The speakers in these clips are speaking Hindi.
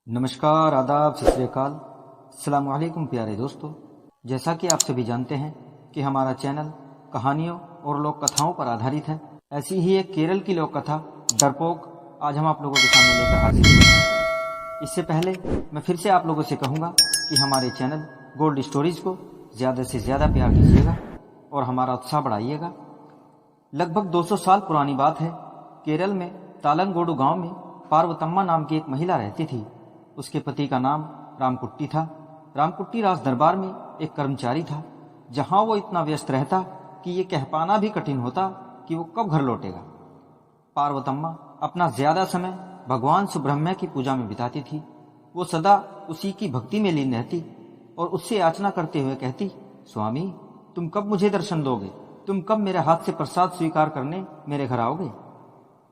नमस्कार, आदाब, सत श्री अकाल, अस्सलाम वालेकुम प्यारे दोस्तों। जैसा कि आप सभी जानते हैं कि हमारा चैनल कहानियों और लोक कथाओं पर आधारित है, ऐसी ही एक केरल की लोक कथा डरपोक आज हम आप लोगों के सामने लेकर हाजिर हुए हैं। इससे पहले मैं फिर से आप लोगों से कहूँगा कि हमारे चैनल गोल्ड स्टोरीज को ज़्यादा से ज़्यादा प्यार दीजिएगा और हमारा उत्साह बढ़ाइएगा। लगभग 200 साल पुरानी बात है। केरल में तालंगोडू गांव में पार्वतम्मा नाम की एक महिला रहती थी। उसके पति का नाम रामकुट्टी था। रामकुट्टी राज दरबार में एक कर्मचारी था, जहां वो इतना व्यस्त रहता कि ये कह पाना भी कठिन होता कि वो कब घर लौटेगा। पार्वतम्मा अपना ज्यादा समय भगवान सुब्रह्मण्य की पूजा में बिताती थी। वो सदा उसी की भक्ति में लीन रहती और उससे याचना करते हुए कहती, स्वामी, तुम कब मुझे दर्शन दोगे? तुम कब मेरे हाथ से प्रसाद स्वीकार करने मेरे घर आओगे?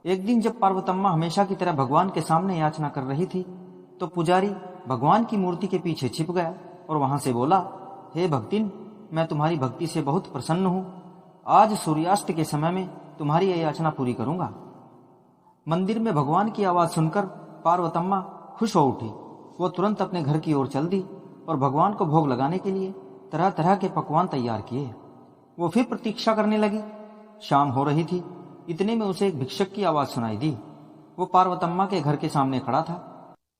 एक दिन जब पार्वतम्मा हमेशा की तरह भगवान के सामने याचना कर रही थी, तो पुजारी भगवान की मूर्ति के पीछे छिप गया और वहां से बोला, हे भक्तिन, मैं तुम्हारी भक्ति से बहुत प्रसन्न हूं। आज सूर्यास्त के समय में तुम्हारी यह याचना पूरी करूंगा। मंदिर में भगवान की आवाज सुनकर पार्वतम्मा खुश हो उठी। वो तुरंत अपने घर की ओर चल दी और भगवान को भोग लगाने के लिए तरह तरह के पकवान तैयार किए। वो फिर प्रतीक्षा करने लगी। शाम हो रही थी। इतने में उसे एक भिक्षक की आवाज सुनाई दी। वो पार्वतम्मा के घर के सामने खड़ा था।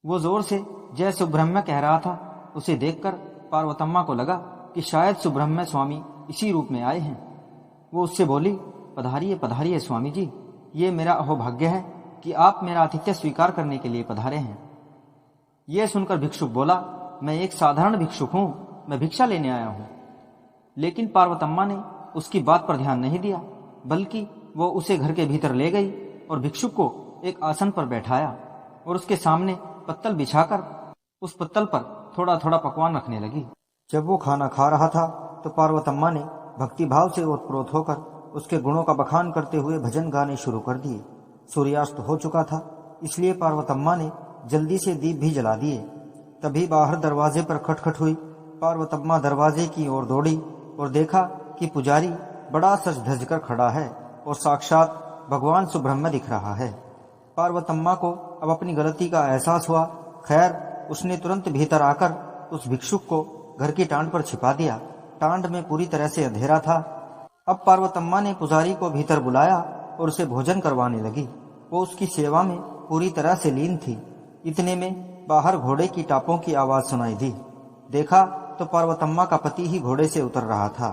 वो जोर से जय सुब्रह्मण्य कह रहा था। उसे देखकर पार्वतम्मा को लगा कि शायद सुब्रह्मण्य स्वामी इसी रूप में आए हैं। वो उससे बोली, पधारिए पधारिए स्वामी जी, ये मेरा अहोभाग्य है कि आप मेरा आतिथ्य स्वीकार करने के लिए पधारे हैं। यह सुनकर भिक्षुक बोला, मैं एक साधारण भिक्षुक हूं, मैं भिक्षा लेने आया हूं। लेकिन पार्वतम्मा ने उसकी बात पर ध्यान नहीं दिया, बल्कि वो उसे घर के भीतर ले गई और भिक्षुक को एक आसन पर बैठाया और उसके सामने पत्तल बिछाकर उस पत्तल पर थोड़ा थोड़ा पकवान रखने लगी। जब वो खाना खा रहा था तो पार्वतम्मा ने भक्ति भाव से ओतप्रोत होकर उसके गुणों का बखान करते हुए भजन गाने शुरू कर दिए। सूर्यास्त हो चुका था, इसलिए पार्वतम्मा ने जल्दी से दीप भी जला दिए। तभी बाहर दरवाजे पर खटखट हुई। पार्वतम्मा दरवाजे की ओर दौड़ी और देखा कि पुजारी बड़ा सज धज कर खड़ा है और साक्षात भगवान सुब्रह्मण्य दिख रहा है। पार्वतम्मा को अब अपनी गलती का एहसास हुआ। खैर, उसने तुरंत भीतर आकर उस भिक्षुक को घर की टांड पर छिपा दिया। टांड में पूरी तरह से अंधेरा था। अब पार्वतम्मा ने पुजारी को भीतर बुलाया और उसे भोजन करवाने लगी। वो उसकी सेवा में पूरी तरह से लीन थी। इतने में बाहर घोड़े की टापों की आवाज सुनाई दी। देखा तो पार्वतम्मा का पति ही घोड़े से उतर रहा था।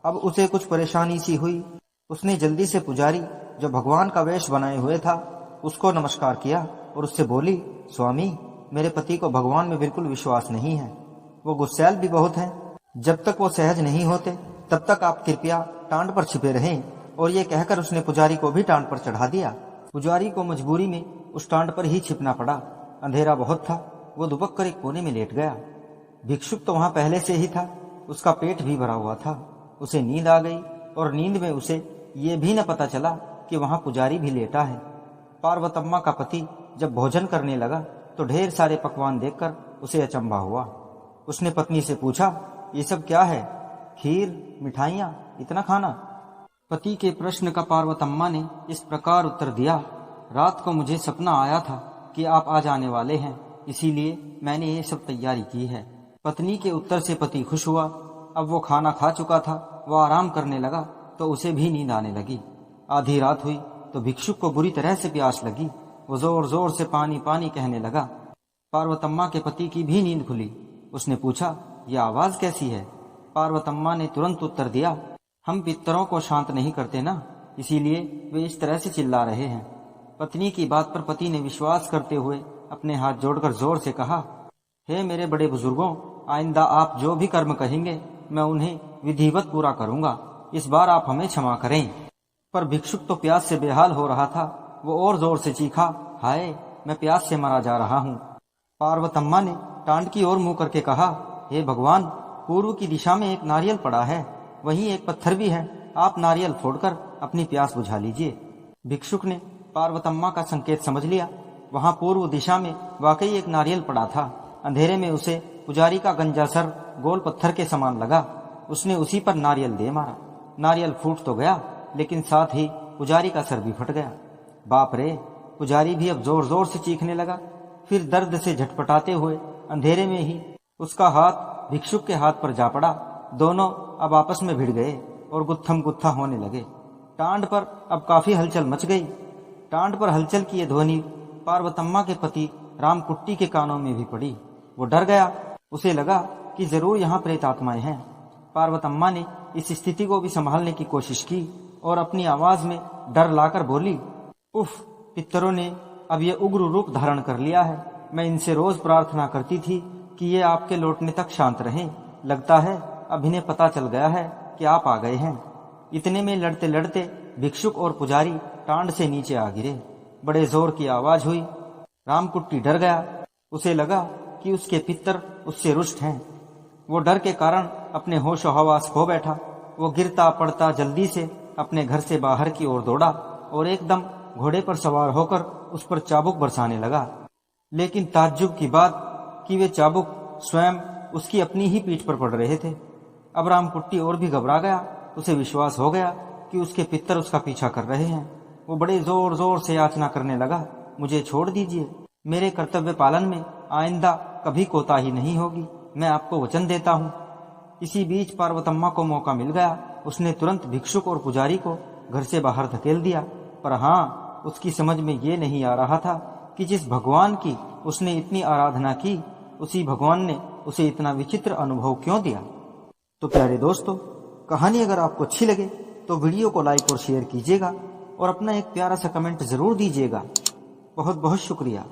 अब उसे कुछ परेशानी सी हुई। उसने जल्दी से पुजारी, जो भगवान का वेश बनाए हुए था, उसको नमस्कार किया और उससे बोली, स्वामी, मेरे पति को भगवान में बिल्कुल विश्वास नहीं है। वो गुस्सैल भी बहुत हैं। जब तक वो सहज नहीं होते तब तक आप कृपया टांड पर छिपे रहें। और ये कहकर उसने पुजारी को भी टांड पर चढ़ा दिया। पुजारी को मजबूरी में उस टांड पर ही छिपना पड़ा। अंधेरा बहुत था। वो दुबक कर एक कोने में लेट गया। भिक्षुक तो वहां पहले से ही था। उसका पेट भी भरा हुआ था। उसे नींद आ गई और नींद में उसे ये भी न पता चला कि वहां पुजारी भी लेटा है। पार्वतम्मा का पति जब भोजन करने लगा तो ढेर सारे पकवान देखकर उसे अचंभा हुआ। उसने पत्नी से पूछा, ये सब क्या है? खीर, मिठाइयाँ, इतना खाना? पति के प्रश्न का पार्वतम्मा ने इस प्रकार उत्तर दिया, रात को मुझे सपना आया था कि आप आ जाने वाले हैं, इसीलिए मैंने ये सब तैयारी की है। पत्नी के उत्तर से पति खुश हुआ। अब वो खाना खा चुका था। वो आराम करने लगा तो उसे भी नींद आने लगी। आधी रात हुई तो भिक्षुक को बुरी तरह से प्यास लगी। वो जोर जोर से पानी पानी कहने लगा। पार्वतम्मा के पति की भी नींद खुली। उसने पूछा, यह आवाज कैसी है? पार्वतम्मा ने तुरंत उत्तर दिया, हम पितरों को शांत नहीं करते ना, इसीलिए वे इस तरह से चिल्ला रहे हैं। पत्नी की बात पर पति ने विश्वास करते हुए अपने हाथ जोड़कर जोर से कहा, हे मेरे बड़े बुजुर्गों, आइंदा आप जो भी कर्म कहेंगे मैं उन्हें विधिवत पूरा करूंगा। इस बार आप हमें क्षमा करें। पर भिक्षुक तो प्यास से बेहाल हो रहा था। वो और जोर से चीखा, हाय, मैं प्यास से मारा जा रहा हूँ। पार्वतम्मा ने टांड की ओर मुंह करके कहा, हे भगवान, पूर्व की दिशा में एक नारियल पड़ा है, वहीं एक पत्थर भी है। आप नारियल फोड़कर अपनी प्यास बुझा लीजिए। भिक्षुक ने पार्वतम्मा का संकेत समझ लिया। वहां पूर्व दिशा में वाकई एक नारियल पड़ा था। अंधेरे में उसे पुजारी का गंजा सर गोल पत्थर के समान लगा। उसने उसी पर नारियल दे मारा। नारियल फूट तो गया, लेकिन साथ ही पुजारी का सर भी फट गया। बाप रे! पुजारी भी अब जोर जोर से चीखने लगा। फिर दर्द से झटपटाते हुए अंधेरे में ही उसका हाथ भिक्षुक के हाथ पर जा पड़ा। दोनों अब आपस में भिड़ गए और गुत्थम गुत्था होने लगे। टांड पर अब काफी हलचल मच गई। टांड पर हलचल की ये ध्वनि पार्वतम्मा के पति रामकुट्टी के कानों में भी पड़ी। वो डर गया। उसे लगा कि जरूर यहाँ प्रेत आत्माएं हैं। पार्वतम्मा ने इस स्थिति को भी संभालने की कोशिश की और अपनी आवाज में डर लाकर बोली, उफ, पितरों ने अब ये उग्र रूप धारण कर लिया है। मैं इनसे रोज प्रार्थना करती थी कि ये आपके लौटने तक शांत रहें। लगता है अब इन्हें पता चल गया है कि आप आ गए हैं। इतने में लड़ते लड़ते भिक्षुक और पुजारी टांड से नीचे आ गिरे। बड़े जोर की आवाज हुई। रामकुट्टी डर गया। उसे लगा कि उसके पितर उससे रुष्ट हैं। वो डर के कारण अपने होश हवास खो बैठा। वो गिरता पड़ता जल्दी से अपने घर से बाहर की ओर दौड़ा और एकदम घोड़े पर सवार होकर उस पर चाबुक बरसाने लगा। लेकिन ताज्जुब की बात कि वे चाबुक स्वयं उसकी अपनी ही पीठ पर पड़ रहे थे। अब रामकुट्टी और भी घबरा गया। उसे विश्वास हो गया कि उसके पितर उसका पीछा कर रहे हैं। वो बड़े जोर जोर से याचना करने लगा, मुझे छोड़ दीजिए। मेरे कर्तव्य पालन में आइंदा कभी कोताही नहीं होगी। मैं आपको वचन देता हूँ। इसी बीच पार्वतम्मा को मौका मिल गया। उसने तुरंत भिक्षुक और पुजारी को घर से बाहर धकेल दिया। पर हाँ, उसकी समझ में ये नहीं आ रहा था कि जिस भगवान की उसने इतनी आराधना की, उसी भगवान ने उसे इतना विचित्र अनुभव क्यों दिया। तो प्यारे दोस्तों, कहानी अगर आपको अच्छी लगे तो वीडियो को लाइक और शेयर कीजिएगा और अपना एक प्यारा सा कमेंट जरूर दीजिएगा। बहुत बहुत शुक्रिया।